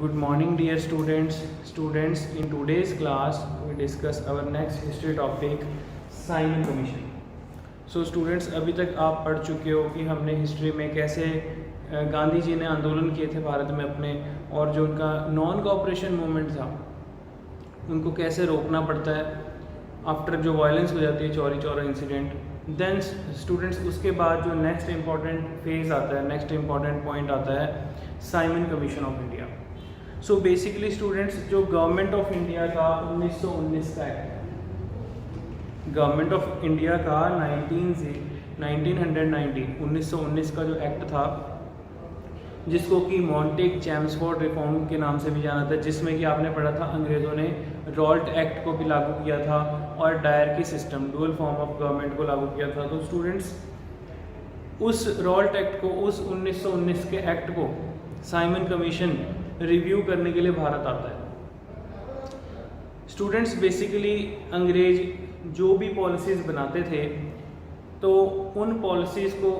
Good morning, dear students. In today's class, we discuss our next history topic, Simon commission. So students, अभी तक आप पढ़ चुके हो कि हमने हिस्ट्री में कैसे गांधी जी ने आंदोलन किए थे भारत में अपने, और जो उनका नॉन कोऑपरेशन मूवमेंट था उनको कैसे रोकना पड़ता है आफ्टर जो वायलेंस हो जाती है, Chauri Chaura incident. Then students, उसके बाद जो नेक्स्ट इम्पॉर्टेंट फेज़ आता है, नेक्स्ट इम्पॉर्टेंट पॉइंट आता है Simon commission of India. So basically students, जो गवर्नमेंट ऑफ इंडिया का 1919 का एक्ट, गवर्नमेंट ऑफ इंडिया का 1919 का जो एक्ट था, जिसको कि मॉन्टेग चैम्सफोर्ड रिफॉर्म के नाम से भी जाना था, जिसमें कि आपने पढ़ा था अंग्रेज़ों ने रॉल्ट एक्ट को भी लागू किया था और dyarchy system, dual form of government को लागू किया था. तो स्टूडेंट्स, उस रॉल्ट एक्ट को, उस 1919 के एक्ट को साइमन कमीशन रिव्यू करने के लिए भारत आता है. स्टूडेंट्स, बेसिकली अंग्रेज जो भी पॉलिसीज़ बनाते थे तो उन पॉलिसीज़ को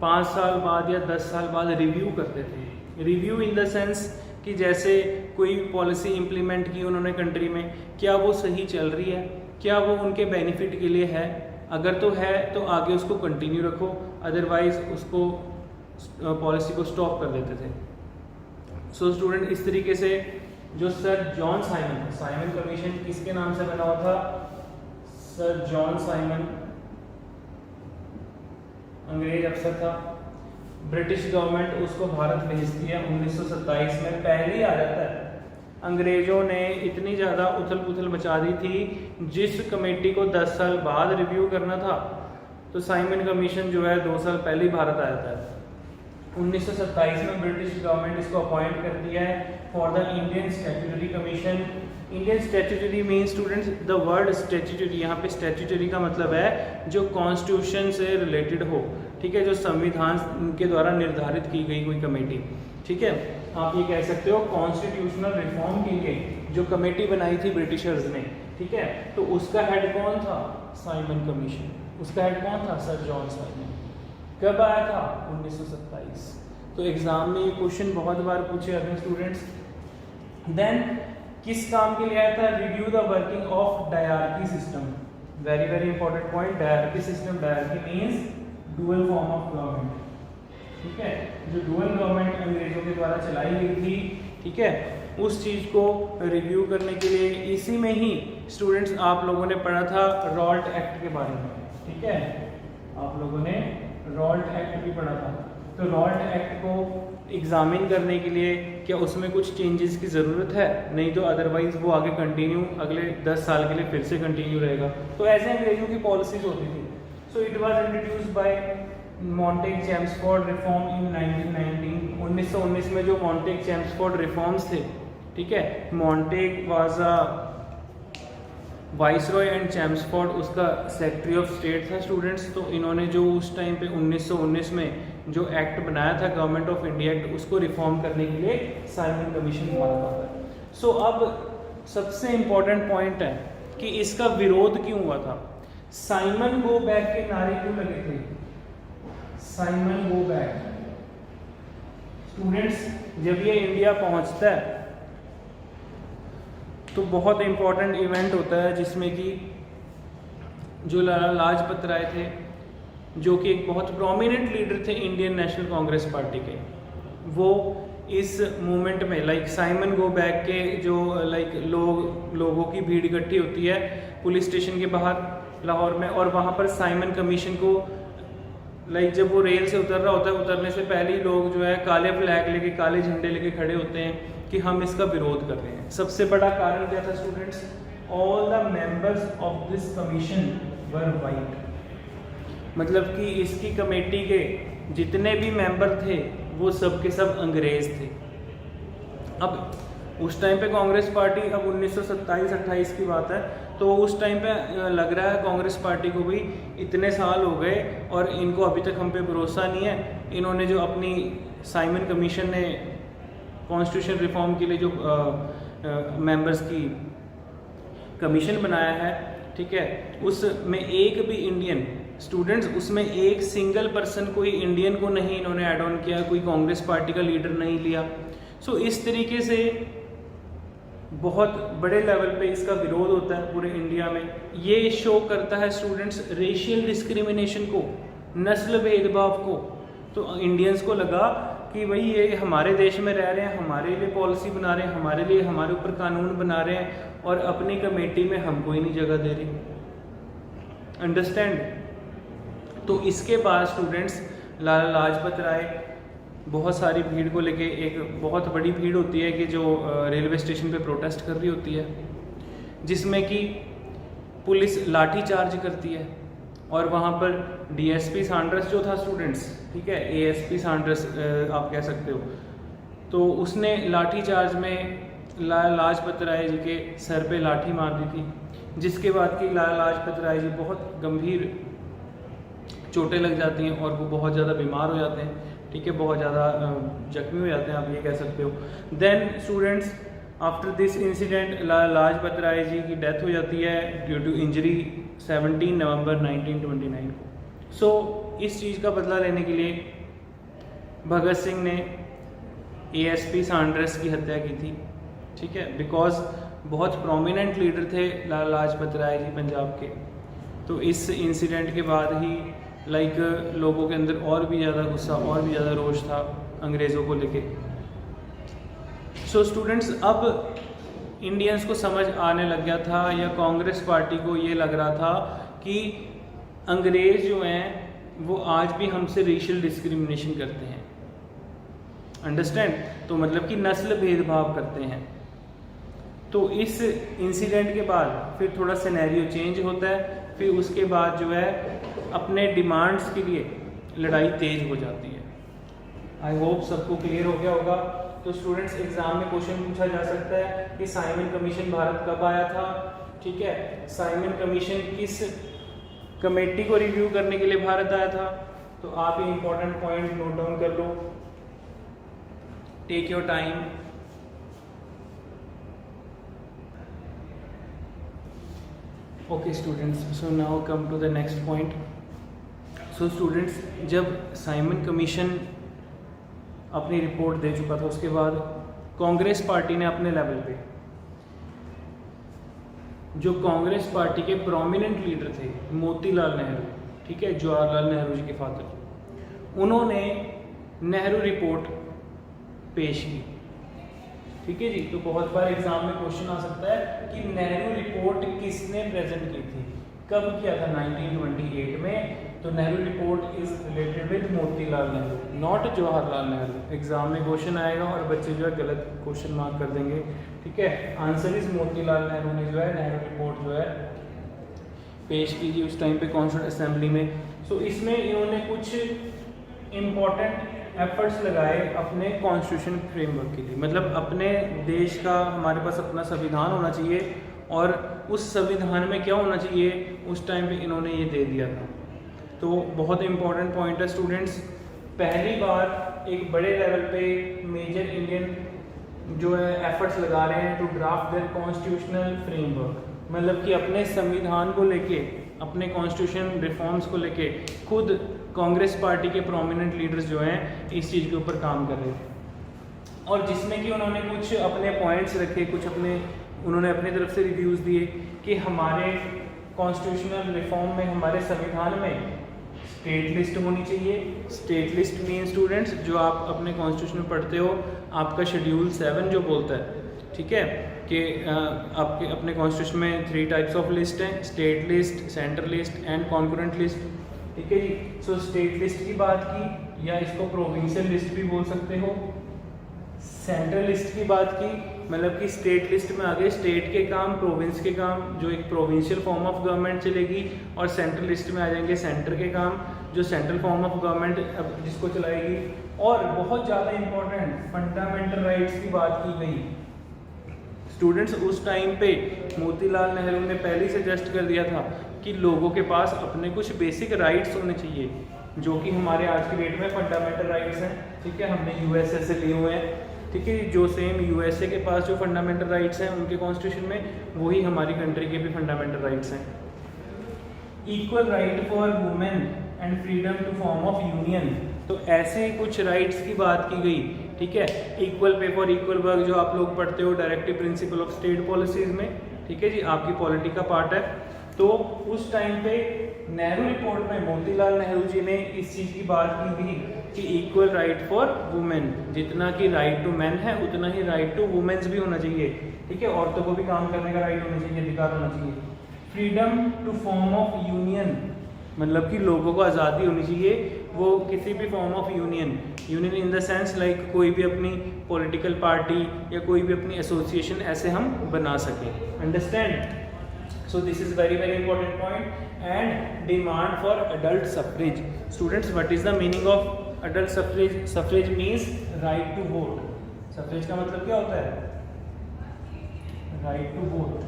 5 साल बाद या 10 साल बाद रिव्यू करते थे. रिव्यू इन द सेंस कि जैसे कोई पॉलिसी इम्प्लीमेंट की उन्होंने कंट्री में, क्या वो सही चल रही है, क्या वो उनके बेनिफिट के लिए है, अगर तो है तो आगे उसको कंटिन्यू रखो, अदरवाइज उसको पॉलिसी को स्टॉप कर देते थे. सो स्टूडेंट, इस तरीके से जो sir John Simon, Simon commission किसके नाम से बना हुआ था? सर जॉन साइमन अंग्रेज अफसर था. ब्रिटिश गवर्नमेंट उसको भारत भेजती है 1927 में. पहले ही आ जाता है. अंग्रेजों ने इतनी ज़्यादा उथल पुथल मचा दी थी, जिस कमेटी को 10 साल बाद रिव्यू करना था, तो साइमन कमीशन जो है 2 साल पहले ही भारत आ जाता है. 1927 में ब्रिटिश गवर्नमेंट इसको अपॉइंट करती है for the Indian statutory commission. Indian statutory mean students, the word statutory, यहाँ पे स्टैट्यूटरी का मतलब है जो कॉन्स्टिट्यूशन से रिलेटेड हो, ठीक है, जो संविधान के द्वारा निर्धारित की गई कोई कमेटी, ठीक है. आप ये कह सकते हो कॉन्स्टिट्यूशनल रिफॉर्म के लिए जो कमेटी बनाई थी ब्रिटिशर्स ने, ठीक है, तो उसका हेड कौन था? Simon commission. उसका हेड कौन था? Sir John Simon. कब आया था? 1927. तो एग्जाम में ये क्वेश्चन बहुत बार पूछे जाते हैं स्टूडेंट्स. देन किस काम के लिए आया था? Review the working of dyarchy system. Very very important point. Dyarchy system, dyarchy means dual form of government, ठीक है, जो डुअल गवर्नमेंट अंग्रेजों के द्वारा चलाई गई थी, ठीक है, उस चीज को रिव्यू करने के लिए. इसी में ही स्टूडेंट्स आप लोगों ने पढ़ा था रॉल्ट एक्ट के बारे में, ठीक है, आप लोगों ने रॉल्ट एक्ट भी पढ़ा था. तो रॉल्ट एक्ट को एग्जामिन करने के लिए क्या उसमें कुछ चेंजेस की ज़रूरत है? नहीं तो अदरवाइज वो आगे कंटिन्यू अगले 10 साल के लिए फिर से कंटिन्यू रहेगा. तो ऐसे अंग्रेजों की पॉलिसीज होती थी. So it was introduced by Montagu Chelmsford reform in 1919. 1919 में जो मॉन्टेग चैम्सफोर्ड रिफॉर्म्स थे, ठीक है, Montagu was a viceroy and Chelmsford उसका सेक्रेटरी ऑफ स्टेट था स्टूडेंट्स. तो इन्होंने जो उस टाइम पे 1919 में जो एक्ट बनाया था गवर्नमेंट ऑफ इंडिया एक्ट, उसको रिफॉर्म करने के लिए साइमन कमीशन बना था. सो अब सबसे इम्पोर्टेंट पॉइंट है कि इसका विरोध क्यों हुआ था. साइमन गो बैक के नारे क्यों लगे थे? Simon go back. स्टूडेंट्स, जब ये इंडिया पहुंचता है तो बहुत इम्पोर्टेंट इवेंट होता है, जिसमें कि जो लाला लाजपत राय थे, जो कि एक बहुत प्रोमिनेंट लीडर थे इंडियन नेशनल कांग्रेस पार्टी के, वो इस मूवमेंट में लाइक साइमन गो बैक के जो लोगों की भीड़ इकट्ठी होती है पुलिस स्टेशन के बाहर लाहौर में, और वहाँ पर साइमन कमीशन को जब वो रेल से उतर रहा होता है, उतरने से पहले ही लोग जो है काले फ्लैग लेके, काले झंडे लेके खड़े होते हैं कि हम इसका विरोध कर रहे हैं. सबसे बड़ा कारण क्या था students? All the members of this commission were white. मतलब कि इसकी कमेटी के जितने भी मेंबर थे वो सब के सब अंग्रेज थे. अब उस टाइम पे कांग्रेस पार्टी, अब 1927-28 की बात है, तो उस टाइम पे लग रहा है कांग्रेस पार्टी को भी इतने साल हो गए और इनको अभी तक हम पे भरोसा नहीं है. इन्होंने जो अपनी साइमन कमीशन ने कॉन्स्टिट्यूशन रिफॉर्म के लिए जो मेंबर्स की कमीशन बनाया है, ठीक है, उसमें एक भी इंडियन स्टूडेंट्स, उसमें एक सिंगल पर्सन कोई इंडियन को नहीं इन्होंने ऐड ऑन किया, कोई कांग्रेस पार्टी का लीडर नहीं लिया. सो इस तरीके से बहुत बड़े लेवल पे इसका विरोध होता है पूरे इंडिया में। ये शो करता है स्टूडेंट्स रेशियल डिस्क्रिमिनेशन को, नस्ल भेदभाव को। तो इंडियंस को लगा कि भाई ये हमारे देश में रह रहे हैं, हमारे लिए पॉलिसी बना रहे हैं, हमारे लिए हमारे ऊपर कानून बना रहे हैं और अपनी कमेटी में हमको ही नहीं जगह दे रही। अंडरस्टैंड। तो इसके बाद स्टूडेंट्स लाला लाजपत राय बहुत सारी भीड़ को लेके, एक बहुत बड़ी भीड़ होती है कि जो रेलवे स्टेशन पे प्रोटेस्ट कर रही होती है, जिसमें कि पुलिस लाठी चार्ज करती है और वहाँ पर डीएसपी सांड्रस जो था स्टूडेंट्स, ठीक है, एएसपी सांड्रस आप कह सकते हो, तो उसने लाठी चार्ज में लाला लाजपत राय जी के सर पे लाठी मार दी थी, जिसके बाद कि लाला लाजपत राय जी बहुत गंभीर चोटें लग जाती हैं और वो बहुत ज़्यादा बीमार हो जाते हैं, ठीक है, बहुत ज़्यादा जख्मी हो जाते हैं, आप ये कह सकते हो। Then students after this incident Lala Lajpat Rai ji की डेथ हो जाती है ड्यू टू इंजरी 17 नवंबर 1929 को। सो इस चीज़ का बदला लेने के लिए भगत सिंह ने एएसपी सांड्रस की हत्या की थी, ठीक है, बिकॉज बहुत प्रोमिनेंट लीडर थे लाला लाजपत राय जी पंजाब के। तो इस इंसिडेंट के बाद ही लोगों के अंदर और भी ज़्यादा गुस्सा और भी ज़्यादा रोष था अंग्रेज़ों को लेके। सो स्टूडेंट्स अब इंडियंस को समझ आने लग गया था, या कांग्रेस पार्टी को ये लग रहा था कि अंग्रेज़ जो हैं वो आज भी हमसे रेशियल डिस्क्रिमिनेशन करते हैं। अंडरस्टैंड। तो मतलब कि नस्ल भेदभाव करते हैं। तो इस इंसिडेंट के बाद फिर थोड़ा सिनेरियो चेंज होता है, फिर उसके बाद जो है अपने डिमांड्स के लिए लड़ाई तेज हो जाती है। आई होप सबको क्लियर हो गया होगा। तो स्टूडेंट्स एग्जाम में क्वेश्चन पूछा जा सकता है कि साइमन कमीशन भारत कब आया था, ठीक है, साइमन कमीशन किस कमेटी को रिव्यू करने के लिए भारत आया था। तो आप ये इंपॉर्टेंट पॉइंट नोट डाउन कर लो, take your time. Okay students, so now come to the next point. So students, जब साइमन कमीशन अपनी रिपोर्ट दे चुका था, उसके बाद कांग्रेस पार्टी ने अपने लेवल पे, जो कांग्रेस पार्टी के प्रोमिनेंट लीडर थे मोतीलाल नेहरू, ठीक है, जवाहरलाल नेहरू जी के फादर, उन्होंने नेहरू रिपोर्ट पेश की, ठीक है जी। तो बहुत बार एग्जाम में क्वेश्चन आ सकता है कि नेहरू रिपोर्ट किसने प्रेजेंट की थी, कब किया था, 1928 में। तो Nehru report is related with Motilal Nehru, not Jawaharlal Nehru. Exam में क्वेश्चन आएगा और बच्चे जो है गलत क्वेश्चन मार्क कर देंगे, ठीक है। आंसर इज मोतीलाल नेहरू ने जो है नेहरू रिपोर्ट जो है पेश की थी उस टाइम पे कॉन्स्टिट्यूंट असेंबली में। सो इसमें इन्होंने कुछ इम्पॉर्टेंट एफर्ट्स लगाए अपने कॉन्स्टिट्यूशन फ्रेमवर्क के लिए, मतलब अपने देश का, हमारे पास अपना संविधान होना चाहिए और उस संविधान में क्या होना चाहिए उस टाइम पे इन्होंने ये दे दिया था। तो बहुत इंपॉर्टेंट पॉइंट है स्टूडेंट्स। पहली बार एक बड़े लेवल पे मेजर इंडियन जो है एफर्ट्स लगा रहे हैं to draft their constitutional framework, मतलब कि अपने संविधान को लेके, अपने कॉन्स्टिट्यूशन रिफॉर्म्स को लेके खुद कांग्रेस पार्टी के प्रोमिनेंट लीडर्स जो हैं इस चीज़ के ऊपर काम कर रहे थे, और जिसमें कि उन्होंने कुछ अपने पॉइंट्स रखे, कुछ उन्होंने अपनी तरफ से रिव्यूज़ दिए कि हमारे कॉन्स्टिट्यूशनल रिफॉर्म में, हमारे संविधान में स्टेट लिस्ट होनी चाहिए। स्टेट लिस्ट मीन स्टूडेंट्स, जो आप अपने कॉन्स्टिट्यूशन में पढ़ते हो, आपका शेड्यूल 7 जो बोलता है, ठीक है, कि आपके अपने कॉन्स्टिट्यूशन में 3 टाइप्स ऑफ लिस्ट हैं, state list, centre list and concurrent list, ठीक है जी। सो स्टेट लिस्ट की बात की, या इसको प्रोविंशियल लिस्ट भी बोल सकते हो। सेंट्रल लिस्ट की बात की, मतलब कि स्टेट लिस्ट में आगे स्टेट के काम, प्रोविंस के काम, जो एक प्रोविंशियल फॉर्म ऑफ गवर्नमेंट चलेगी, और सेंट्रल लिस्ट में आ जाएंगे सेंटर के काम, जो सेंट्रल फॉर्म ऑफ गवर्नमेंट अब जिसको चलाएगी। और बहुत ज़्यादा इंपॉर्टेंट फंडामेंटल राइट्स की बात की गई। स्टूडेंट्स, उस टाइम पे मोतीलाल नेहरू ने पहले ही सजेस्ट कर दिया था कि लोगों के पास अपने कुछ बेसिक राइट्स होने चाहिए, जो कि हमारे आज की डेट में फंडामेंटल राइट्स हैं, ठीक है, हमने यूएसए से लिए हुए हैं, ठीक है। जो सेम यूएसए के पास जो फंडामेंटल राइट्स हैं उनके कॉन्स्टिट्यूशन में, वही हमारी कंट्री के भी फंडामेंटल राइट्स हैं। Equal right for women and freedom to form of union, तो ऐसे कुछ राइट्स की बात की गई, ठीक है। Equal pay for equal work जो आप लोग पढ़ते हो directive principle of state policies में, ठीक है जी, आपकी पॉलिटी का पार्ट है। तो उस टाइम पे नेहरू रिपोर्ट में मोतीलाल नेहरू जी ने इस चीज़ की बात की थी कि इक्वल राइट फॉर वुमेन, जितना कि राइट टू मैन है उतना ही राइट टू वुमेन्स भी होना चाहिए, ठीक है। औरतों को भी काम करने का राइट होना चाहिए, अधिकार होना चाहिए। Freedom to form of union, मतलब कि लोगों को आज़ादी होनी चाहिए, वो किसी भी form of union in the sense like कोई भी अपनी पॉलिटिकल पार्टी या कोई भी अपनी एसोसिएशन ऐसे हम बना सकें, understand. So this is very important point. And demand for adult suffrage. Students, what is the meaning of adult suffrage? Suffrage means right to vote. Suffrage का मतलब क्या होता है? Right to vote.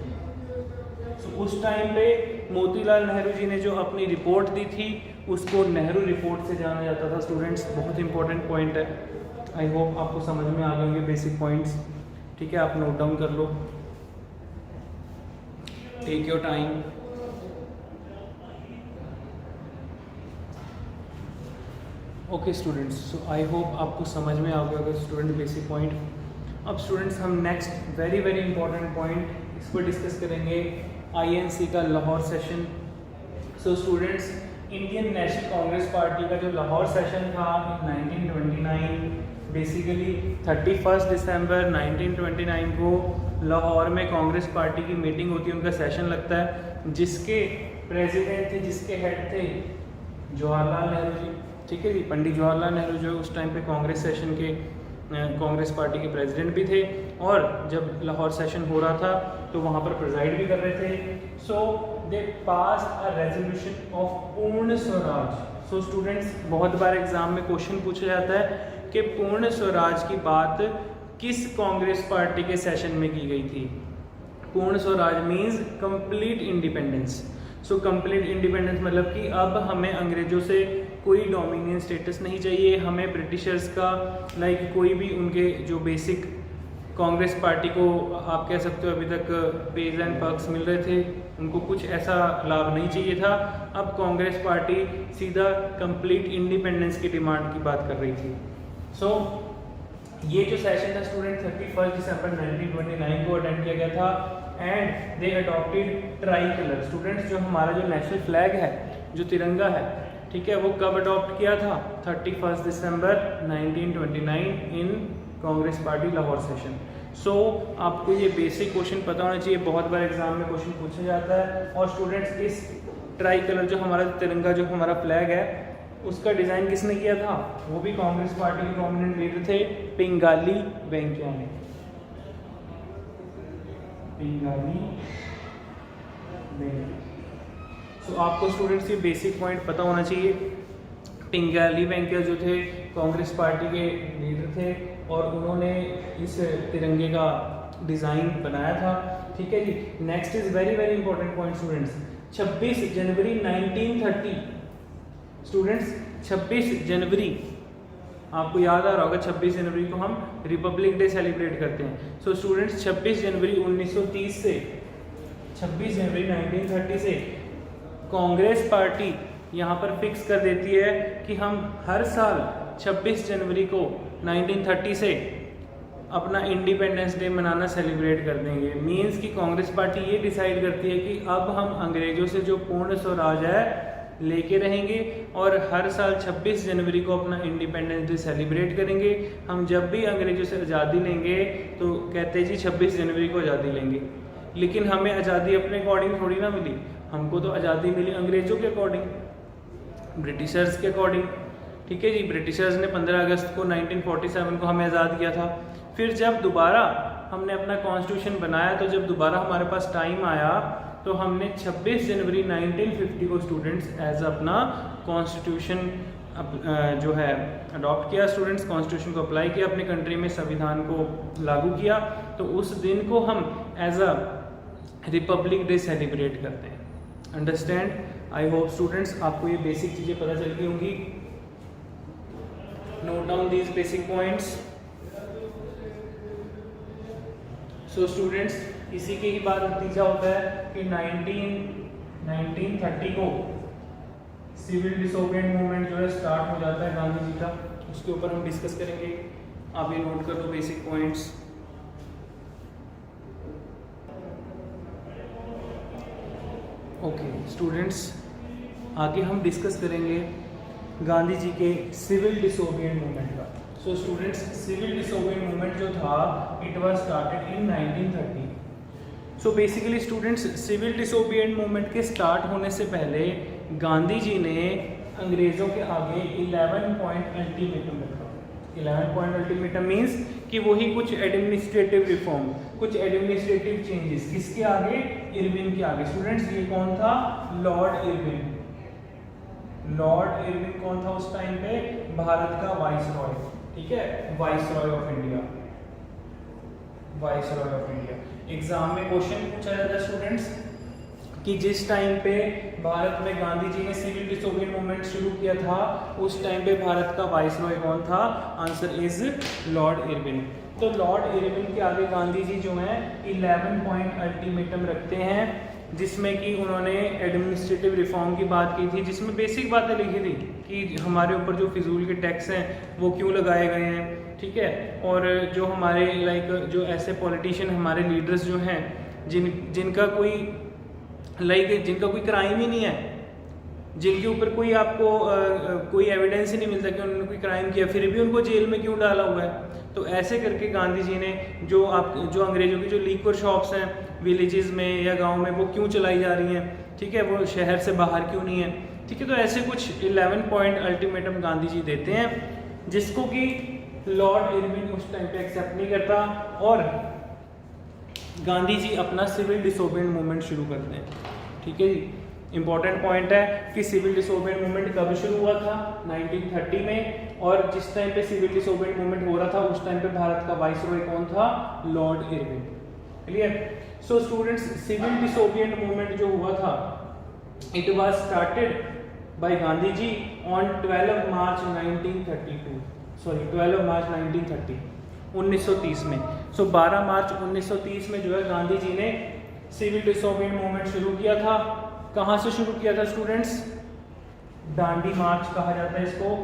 So उस टाइम पे मोतीलाल नेहरू जी ने जो अपनी रिपोर्ट दी थी उसको नेहरू रिपोर्ट से जाना जाता था। स्टूडेंट्स, बहुत इंपॉर्टेंट पॉइंट है। आई होप आपको समझ में आ गए होंगे बेसिक पॉइंट्स, ठीक है। आप नोट डाउन कर लो, take your time. Okay students, so I hope आपको समझ में आ गया होगा स्टूडेंट बेसिक पॉइंट। अब स्टूडेंट्स हम नेक्स्ट वेरी इंपॉर्टेंट पॉइंट इस पर डिस्कस करेंगे, आईएनसी का Lahore session. So students, Indian National Congress party का जो लाहौर सेशन था 1929, बेसिकली 31 दिसंबर 1929 को लाहौर में कांग्रेस पार्टी की मीटिंग होती है, उनका सेशन लगता है, जिसके प्रेसिडेंट थे, जिसके हेड थे जवाहरलाल नेहरू जी, ठीक है जी। पंडित जवाहरलाल नेहरू जो उस टाइम पे कांग्रेस सेशन के कांग्रेस पार्टी के प्रेसिडेंट भी थे, और जब लाहौर सेशन हो रहा था तो वहाँ पर प्रिजाइड भी कर रहे थे। सो दे पास अ रेजोल्यूशन ऑफ पूर्ण स्वराज। सो स्टूडेंट्स, बहुत बार एग्जाम में क्वेश्चन पूछा जाता है कि पूर्ण स्वराज की बात किस कांग्रेस पार्टी के सेशन में की गई थी। पूर्ण Swaraj means complete independence. So complete independence मतलब कि अब हमें अंग्रेजों से कोई डोमिनियन स्टेटस नहीं चाहिए, हमें ब्रिटिशर्स का लाइक कोई भी उनके जो बेसिक कांग्रेस पार्टी को आप कह सकते हो अभी तक पेज एंड पर्क्स मिल रहे थे, उनको कुछ ऐसा लाभ नहीं चाहिए था। अब कांग्रेस पार्टी सीधा कंप्लीट इंडिपेंडेंस की डिमांड की बात कर रही थी। सो ये जो सेशन था स्टूडेंट 31 दिसंबर 1929 को अटेंड किया गया था, and they adopted try colour. Students, जो हमारा जो नेशनल फ्लैग है, जो तिरंगा है, ठीक है, वो कब अडॉप्ट किया था? 31 दिसंबर 1929 इन कांग्रेस पार्टी लाहौर सेशन। सो आपको ये बेसिक क्वेश्चन पता होना चाहिए, बहुत बार एग्जाम में क्वेश्चन पूछा जाता है। और स्टूडेंट्स, इस ट्राई कलर जो हमारा तिरंगा, जो हमारा फ्लैग है, उसका डिज़ाइन किसने किया था? वो भी कांग्रेस पार्टी के प्रोमिनेंट लीडर थे, पिंगाली वेंकैया ने। पिंगाली वेंकैया। सो आपको स्टूडेंट्स ये बेसिक पॉइंट पता होना चाहिए। पिंगाली वेंकैया जो थे कांग्रेस पार्टी के लीडर थे, और उन्होंने इस तिरंगे का डिज़ाइन बनाया था, ठीक है जी। Next is very important point students, 26 जनवरी 1930। स्टूडेंट्स, 26 जनवरी आपको याद आ रहा होगा, 26 जनवरी को हम रिपब्लिक डे सेलिब्रेट करते हैं। सो स्टूडेंट्स, 26 जनवरी 1930 से 26 जनवरी 1930 से कांग्रेस पार्टी यहाँ पर फिक्स कर देती है कि हम हर साल 26 जनवरी को 1930 से अपना इंडिपेंडेंस डे मनाना सेलिब्रेट कर देंगे। मींस कि कांग्रेस पार्टी ये डिसाइड करती है कि अब हम अंग्रेजों से जो पूर्ण स्वराज है लेके रहेंगे, और हर साल 26 जनवरी को अपना इंडिपेंडेंस डे सेलिब्रेट करेंगे। हम जब भी अंग्रेजों से आज़ादी लेंगे तो कहते जी 26 जनवरी को आज़ादी लेंगे, लेकिन हमें आज़ादी अपने अकॉर्डिंग थोड़ी ना मिली, हमको तो आज़ादी मिली अंग्रेजों के अकॉर्डिंग, ब्रिटिशर्स के अकॉर्डिंग, ठीक है जी। ब्रिटिशर्स ने 15 अगस्त को 1947 को हमें आज़ाद किया था। फिर जब दोबारा हमने अपना कॉन्स्टिट्यूशन बनाया, तो जब दोबारा हमारे पास टाइम आया तो हमने 26 जनवरी 1950 को स्टूडेंट्स एज अपना कॉन्स्टिट्यूशन जो है अडॉप्ट किया। स्टूडेंट्स, कॉन्स्टिट्यूशन को अप्लाई किया अपने कंट्री में, संविधान को लागू किया, तो उस दिन को हम as a republic day celebrate करते हैं। अंडरस्टैंड? आई होप स्टूडेंट्स आपको ये बेसिक चीज़ें पता चल गई होंगी। Note down these basic points. So students, इसी के ही बाद नतीजा होता है कि 1930 को सिविल डिसोबिएडेंट मूवमेंट जो है स्टार्ट हो जाता है गांधी जी का, उसके ऊपर हम डिस्कस करेंगे। आप ये नोट कर लो बेसिक पॉइंट्स। ओके स्टूडेंट्स, आगे हम डिस्कस करेंगे गांधी जी के सिविल डिसोबिडिएंट मूवमेंट का। So students, civil disobedient movement जो था it was started in 1930। So basically students, civil disobedient movement के स्टार्ट होने से पहले गांधी जी ने अंग्रेज़ों के आगे 11 पॉइंट अल्टीमेटम रखा। 11 पॉइंट अल्टीमेटम मीन्स कि वही कुछ एडमिनिस्ट्रेटिव रिफॉर्म, कुछ एडमिनिस्ट्रेटिव चेंजेस किसके आगे? इरविन के आगे। स्टूडेंट्स, ये कौन था? Lord Irwin. लॉर्ड इरविन कौन था उस टाइम पे? भारत का वाइसरॉय, ठीक है, viceroy of India, viceroy of India. Exam में क्वेश्चन पूछा जाता है स्टूडेंट्स कि जिस टाइम पे भारत में गांधी जी ने सिविल डिसोबिडिएंट मूवमेंट शुरू किया था उस टाइम पे भारत का वाइसरॉय कौन था? Answer is Lord Irwin. तो लॉर्ड इरविन के आगे गांधी जी जो हैं 11 पॉइंट अल्टीमेटम रखते हैं, जिसमें कि उन्होंने एडमिनिस्ट्रेटिव रिफॉर्म की बात की थी, जिसमें बेसिक बातें लिखी थी कि हमारे ऊपर जो फिजूल के टैक्स हैं वो क्यों लगाए गए हैं, ठीक है, और जो हमारे जो ऐसे पॉलिटिशियन, हमारे लीडर्स जो हैं जिनका कोई क्राइम ही नहीं है, जिनके ऊपर कोई आपको कोई एविडेंस ही नहीं मिलता कि उन्होंने कोई क्राइम किया, फिर भी उनको जेल में क्यों डाला हुआ है। तो ऐसे करके गांधी जी ने जो अंग्रेजों की जो लीकर शॉप्स हैं विलेजेस में या गांव में वो क्यों चलाई जा रही हैं, ठीक है, वो शहर से बाहर क्यों नहीं है, ठीक है। तो ऐसे कुछ 11 पॉइंट अल्टीमेटम गांधी जी देते हैं, जिसको कि लॉर्ड इरविन उस टाइम पे एक्सेप्ट नहीं करता और गांधी जी अपना सिविल डिसोबिडिएंट मूवमेंट शुरू करते हैं, ठीक है जी। इंपॉर्टेंट पॉइंट है कि सिविल डिसोबिडिएंट मूवमेंट कब शुरू हुआ था? 1930 में, और जिस टाइम पे सिविल डिसोबिडिएंट मूवमेंट हो रहा था उस टाइम पे भारत का वाइसरॉय कौन था? Lord Irwin. Clear? So students, civil disobedient movement जो हुआ था it was started by Gandhi ji on 12 March 1930 1930 में। सो 12 मार्च 1930 में जो है गांधी जी ने सिविल डिसोबिडिएंट मूवमेंट शुरू किया था। कहाँ से शुरू किया था स्टूडेंट्स? दांडी मार्च कहा जाता है इसको।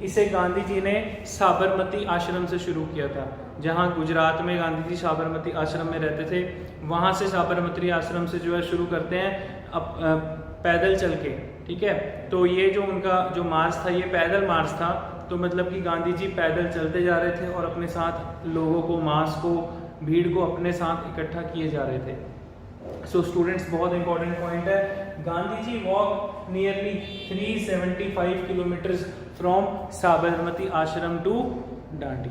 इसे गांधी जी ने साबरमती आश्रम से शुरू किया था, जहाँ गुजरात में गांधी जी साबरमती आश्रम में रहते थे, वहाँ से साबरमती आश्रम से जो है शुरू करते हैं पैदल चल के, ठीक है। तो ये जो उनका जो मार्च था ये पैदल मार्च था, तो मतलब कि गांधी जी पैदल चलते जा रहे थे और अपने साथ लोगों को, मास को, भीड़ को अपने साथ इकट्ठा किए जा रहे थे। सो स्टूडेंट्स, बहुत इंपॉर्टेंट पॉइंट है, Gandhi ji walk nearly 375 kilometres from Sabarmati Ashram to Dandi.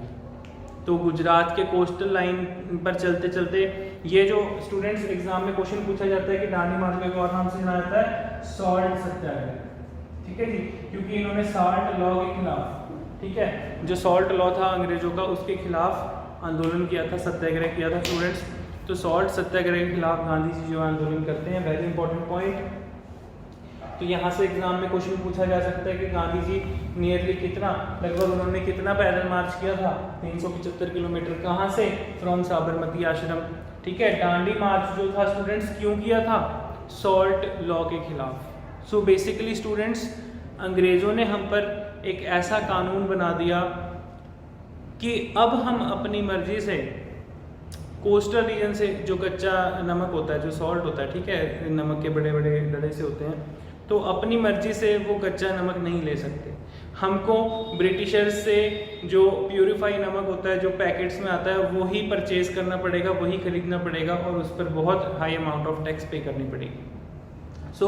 तो गुजरात के कोस्टल लाइन पर चलते चलते ये जो स्टूडेंट्स एग्जाम में क्वेश्चन पूछा जाता है कि दांडी मार्च को एक और नाम से जाना जाता है सॉल्ट सत्याग्रह, ठीक है जी, क्योंकि इन्होंने सॉल्ट लॉ के खिलाफ, ठीक है, जो सॉल्ट लॉ था अंग्रेजों का उसके खिलाफ आंदोलन किया था, सत्याग्रह किया था स्टूडेंट्स। तो सॉल्ट सत्याग्रह के खिलाफ गांधी जी जो आंदोलन करते हैं, वेरी इंपॉर्टेंट पॉइंट। तो यहाँ से एग्जाम में क्वेश्चन पूछा जा सकता है कि गांधी जी नियरली कितना, लगभग उन्होंने कितना पैदल मार्च किया था? 375 किलोमीटर। कहाँ से? फ्रॉम साबरमती आश्रम, ठीक है। दांडी मार्च जो था स्टूडेंट्स क्यों किया था? सॉल्ट लॉ के खिलाफ। सो बेसिकली स्टूडेंट्स, अंग्रेजों ने हम पर एक ऐसा कानून बना दिया कि अब हम अपनी मर्जी से कोस्टल रीजन से जो कच्चा नमक होता है, जो सॉल्ट होता है, ठीक है, नमक के बड़े बड़े डले से होते हैं, तो अपनी मर्जी से वो कच्चा नमक नहीं ले सकते। हमको ब्रिटिशर्स से जो प्यूरिफाई नमक होता है, जो पैकेट्स में आता है, वही परचेज करना पड़ेगा, वही खरीदना पड़ेगा और उस पर बहुत हाई अमाउंट ऑफ टैक्स पे करनी पड़ेगी। सो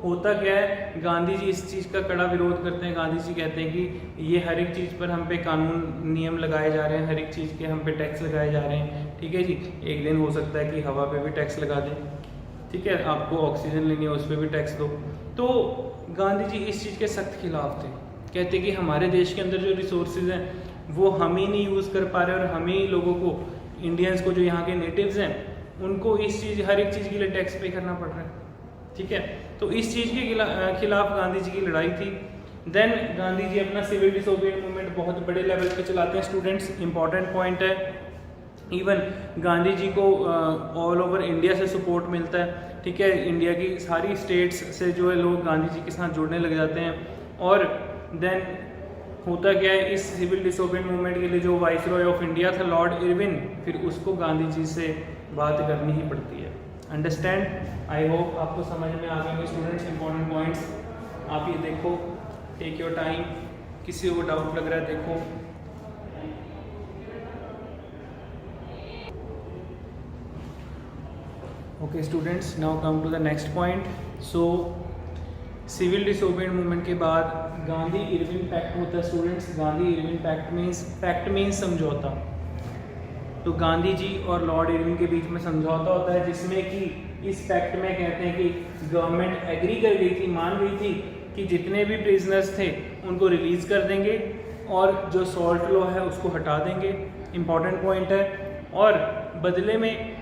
होता क्या है, गांधी जी इस चीज़ का कड़ा विरोध करते हैं। गांधी जी कहते हैं कि ये हर एक चीज़ पर हम पे कानून नियम लगाए जा रहे हैं, हर एक चीज़ के हम पे टैक्स लगाए जा रहे हैं, ठीक है जी। एक दिन हो सकता है कि हवा पे भी टैक्स लगा दें, ठीक है, आपको ऑक्सीजन लेनी है उस पर भी टैक्स दो। तो गांधी जी इस चीज़ के सख्त खिलाफ थे। कहते कि हमारे देश के अंदर जो रिसोर्सेज हैं वो हम ही नहीं यूज़ कर पा रहे और हम ही लोगों को, इंडियंस को, जो यहाँ के नेटिव्स हैं, उनको इस चीज़, हर एक चीज़ के लिए टैक्स पे करना पड़ रहा है, ठीक है। तो इस चीज़ के खिलाफ गांधी जी की लड़ाई थी। देन गांधी जी अपना सिविल डिसोबिडिएंट मूवमेंट बहुत बड़े लेवल पे चलाते हैं स्टूडेंट्स। इंपॉर्टेंट पॉइंट है, इवन गांधी जी को ऑल ओवर इंडिया से सपोर्ट मिलता है, ठीक है। इंडिया की सारी स्टेट्स से जो है लोग गांधी जी के साथ जुड़ने लग जाते हैं। और देन होता क्या है, इस सिविल डिसोबीडिएंट मूवमेंट के लिए जो वाइसरॉय ऑफ इंडिया था लॉर्ड इरविन, फिर उसको गांधी जी से बात करनी ही पड़ती है। अंडरस्टैंड? आई होप आपको समझ में आ गए होंगे स्टूडेंट्स इंपॉर्टेंट पॉइंट्स। आप ये देखो, टेक योर टाइम, किसी को डाउट लग रहा है देखो। Okay students, now come to the next point. So civil disobedient movement के बाद गांधी इरविन पैक्ट होता है students. Gandhi Irwin pact means समझौता। तो गांधी जी और लॉर्ड इरविन के बीच में समझौता होता है, जिसमें कि इस पैक्ट में कहते हैं कि गवर्नमेंट एग्री कर गई थी, मान गई थी कि जितने भी प्रिजनर्स थे उनको रिलीज कर देंगे और जो सॉल्ट लॉ है उसको हटा देंगे। इंपॉर्टेंट पॉइंट है। और बदले में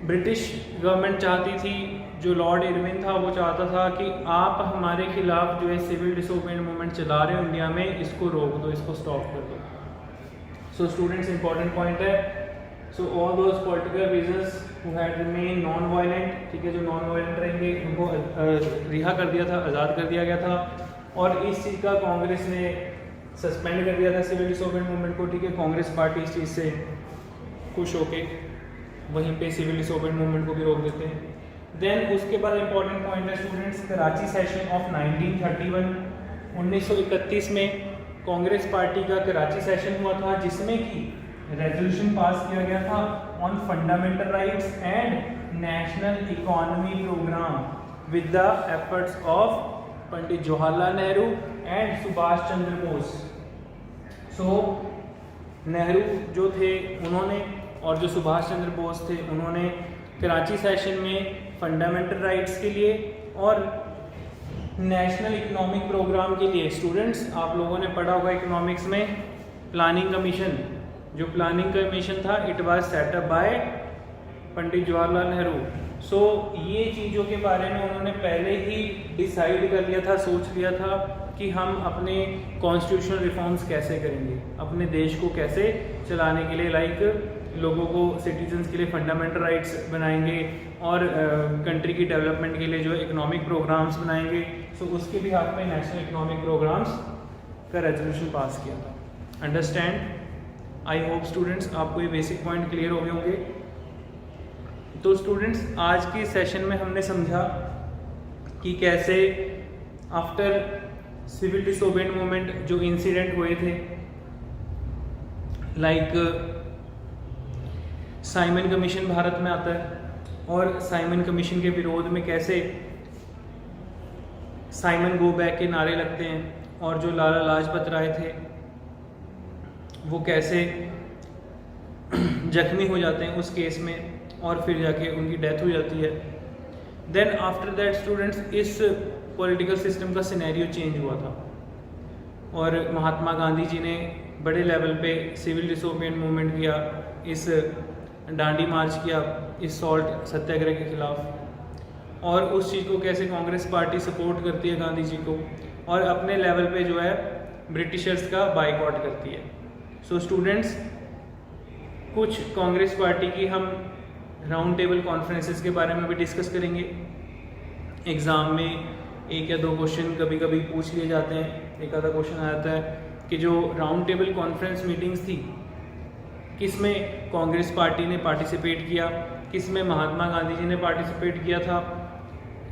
ब्रिटिश गवर्नमेंट चाहती थी, जो लॉर्ड इरविन था वो चाहता था कि आप हमारे खिलाफ जो है सिविल डिसोबीडिएंट मूवमेंट चला रहे हो इंडिया में, इसको रोक दो, इसको स्टॉप कर दो। सो स्टूडेंट्स इंपॉर्टेंट पॉइंट है। So all those political reasons who had remain non violent, ठीक है, जो नॉन वायलेंट रहेंगे उनको रिहा कर दिया था, आज़ाद कर दिया गया था। और इस चीज़ का कांग्रेस ने सस्पेंड कर दिया था सिविल डिसोबीडिएंट मूवमेंट को, ठीक है। कांग्रेस पार्टी इस चीज़ से खुश होके वहीं पे सिविल डिसोबीडिएंट मूवमेंट को भी रोक देते हैं। देन उसके बाद इंपॉर्टेंट पॉइंट है स्टूडेंट्स, कराची सेशन ऑफ 1931, 1931 में कांग्रेस पार्टी का कराची सेशन हुआ था, जिसमें कि रेजोल्यूशन पास किया गया था on fundamental rights and national economy programme with the efforts of Pandit Jawaharlal Nehru and Subhash Chandra Bose. So Nehru जो थे उन्होंने और जो सुभाष चंद्र बोस थे उन्होंने कराची सेशन में फंडामेंटल राइट्स के लिए और नेशनल इकोनॉमिक प्रोग्राम के लिए, स्टूडेंट्स आप लोगों ने पढ़ा होगा इकोनॉमिक्स में प्लानिंग कमीशन, जो प्लानिंग कमीशन था it was set up by Pandit Jawaharlal Nehru. So ये चीज़ों के बारे में उन्होंने पहले ही डिसाइड कर लिया था, सोच लिया था कि हम अपने कॉन्स्टिट्यूशनल रिफॉर्म्स कैसे करेंगे, अपने देश को कैसे चलाने के लिए, लाइक लोगों को सिटीजन्स के लिए फंडामेंटल राइट्स बनाएंगे और कंट्री की डेवलपमेंट के लिए जो इकोनॉमिक प्रोग्राम्स बनाएंगे। सो उसके भी हाथ में नेशनल इकोनॉमिक प्रोग्राम्स का रेजोल्यूशन पास किया था। अंडरस्टैंड? आई होप स्टूडेंट्स आपको ये बेसिक पॉइंट क्लियर हो गए होंगे। तो स्टूडेंट्स आज के सेशन में हमने समझा कि कैसे आफ्टर सिविल डिसोबीडिएंट मूवमेंट जो इंसिडेंट हुए थे, लाइक साइमन कमीशन भारत में आता है और साइमन कमीशन के विरोध में कैसे साइमन गो बैक के नारे लगते हैं और जो लाला लाजपत राय थे वो कैसे जख्मी हो जाते हैं उस केस में और फिर जाके उनकी डेथ हो जाती है। देन आफ्टर दैट स्टूडेंट्स इस पॉलिटिकल सिस्टम का सिनेरियो चेंज हुआ था और महात्मा गांधी जी ने बड़े लेवल पे सिविल डिसोबीडिएंट मूवमेंट किया, इस डांडी मार्च किया इस सॉल्ट सत्याग्रह के खिलाफ, और उस चीज़ को कैसे कांग्रेस पार्टी सपोर्ट करती है गांधी जी को और अपने लेवल पे जो है ब्रिटिशर्स का बाइकआउट करती है। सो स्टूडेंट्स कुछ कांग्रेस पार्टी की हम राउंड टेबल कॉन्फ्रेंसेस के बारे में भी डिस्कस करेंगे। एग्ज़ाम में एक या दो क्वेश्चन कभी कभी पूछ लिए जाते हैं, एक आधा क्वेश्चन आ जाता है कि जो राउंड टेबल कॉन्फ्रेंस मीटिंग्स थी किसमें कांग्रेस पार्टी ने पार्टिसिपेट किया, किसमें महात्मा गांधी जी ने पार्टिसिपेट किया था,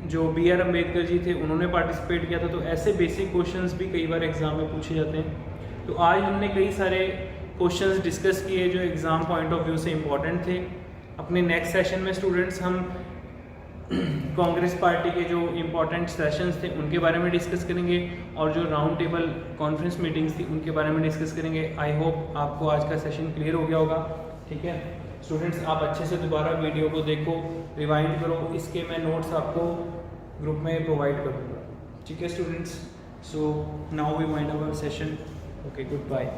जो BR अम्बेडकर जी थे उन्होंने पार्टिसिपेट किया था। तो ऐसे बेसिक क्वेश्चंस भी कई बार एग्ज़ाम में पूछे जाते हैं। तो आज हमने कई सारे क्वेश्चंस डिस्कस किए जो एग्ज़ाम पॉइंट ऑफ व्यू से इम्पॉर्टेंट थे। अपने नेक्स्ट सेशन में स्टूडेंट्स हम कांग्रेस पार्टी के जो इम्पोर्टेंट सेशंस थे उनके बारे में डिस्कस करेंगे और जो राउंड टेबल कॉन्फ्रेंस मीटिंग्स थी उनके बारे में डिस्कस करेंगे। आई होप आपको आज का सेशन क्लियर हो गया होगा। ठीक है स्टूडेंट्स, आप अच्छे से दोबारा वीडियो को देखो, रिवाइंड करो, इसके मैं नोट्स आपको ग्रुप में प्रोवाइड करूँगा। ठीक है students, so now we wind our session. Okay, good bye.